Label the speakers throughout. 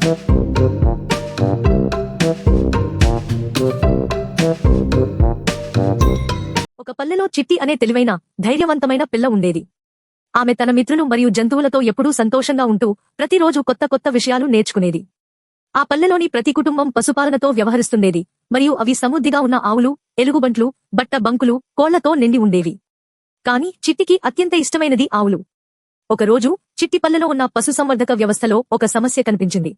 Speaker 1: ఒక పల్లెలో చిట్టి అనే తెలివైన ధైర్యవంతమైన పిల్ల ఉండేది. ఆమె తన మిత్రులు మరియు జంతువులతో ఎప్పుడూ సంతోషంగా ఉంటూ ప్రతిరోజు కొత్త కొత్త విషయాలు నేర్చుకునేది. ఆ పల్లెలోని ప్రతి కుటుంబం పశుపాలనతో వ్యవహరిస్తుండేది మరియు అవి సమృద్ధిగా ఉన్న ఆవులు, ఎలుగుబంట్లు, బట్ట బంకులు, కోళ్లతో నిండి ఉండేవి. కాని చిట్టికి అత్యంత ఇష్టమైనది ఆవులు. ఒకరోజు చిట్టి పల్లెలో ఉన్న పశుసంవర్ధక వ్యవస్థలో ఒక సమస్య కనిపించింది.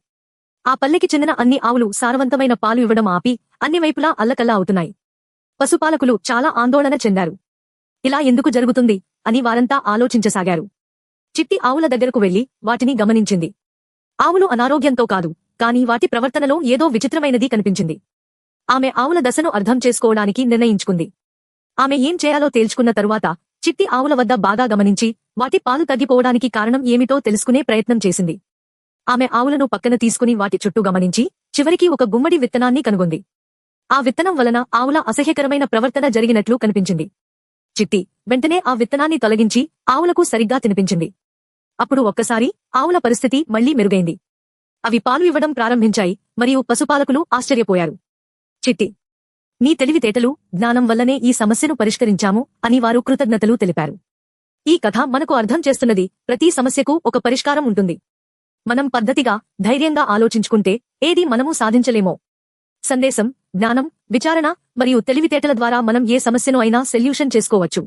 Speaker 1: ఆ పల్లెకి చెందిన అన్ని ఆవులు సారవంతమైన పాలు ఇవ్వడం ఆపి అన్ని వైపులా అల్లకల్లా అవుతున్నాయి. పశుపాలకులు చాలా ఆందోళన చెందారు. ఇలా ఎందుకు జరుగుతుంది అని వారంతా ఆలోచించసాగారు. చిట్టి ఆవుల దగ్గరకు వెళ్లి వాటిని గమనించింది. ఆవులు అనారోగ్యంతో కాదు, కాని వాటి ప్రవర్తనలో ఏదో విచిత్రమైనది కనిపించింది. ఆమె ఆవుల దశను అర్థం చేసుకోవడానికి నిర్ణయించుకుంది. ఆమె ఏం చేయాలో తేల్చుకున్న తరువాత చిట్టి ఆవుల వద్ద బాగా గమనించి వాటి పాలు తగ్గిపోవడానికి కారణం ఏమిటో తెలుసుకునే ప్రయత్నం చేసింది. ఆమె ఆవులను పక్కన తీసుకుని వాటి చుట్టూ గమనించి చివరికి ఒక గుమ్మడి విత్తనాన్ని కనుగొంది. ఆ విత్తనం వలన ఆవుల అసహ్యకరమైన ప్రవర్తన జరిగినట్లు కనిపించింది. చిట్టి వెంటనే ఆ విత్తనాన్ని తొలగించి ఆవులకు సరిగ్గా తినిపించింది. అప్పుడు ఒక్కసారి ఆవుల పరిస్థితి మళ్లీ మెరుగైంది. అవి పాలు ఇవ్వడం ప్రారంభించాయి మరియు పశుపాలకులు ఆశ్చర్యపోయారు. చిట్టి, నీ తెలివితేటలు, జ్ఞానం వల్లనే ఈ సమస్యను పరిష్కరించాము అని వారు కృతజ్ఞతలు తెలిపారు. ఈ కథ మనకు అర్థం చేస్తున్నది, ప్రతి సమస్యకు ఒక పరిష్కారం ఉంటుంది. మనం పద్ధతిగా, ధైర్యంగా ఆలోచించుకుంటే ఏది మనము సాధించలేమో. సందేశం: జ్ఞానం, విచారణ మరియు తెలివితేటల ద్వారా మనం ఏ సమస్యను అయినా సొల్యూషన్ చేసుకోవచ్చు.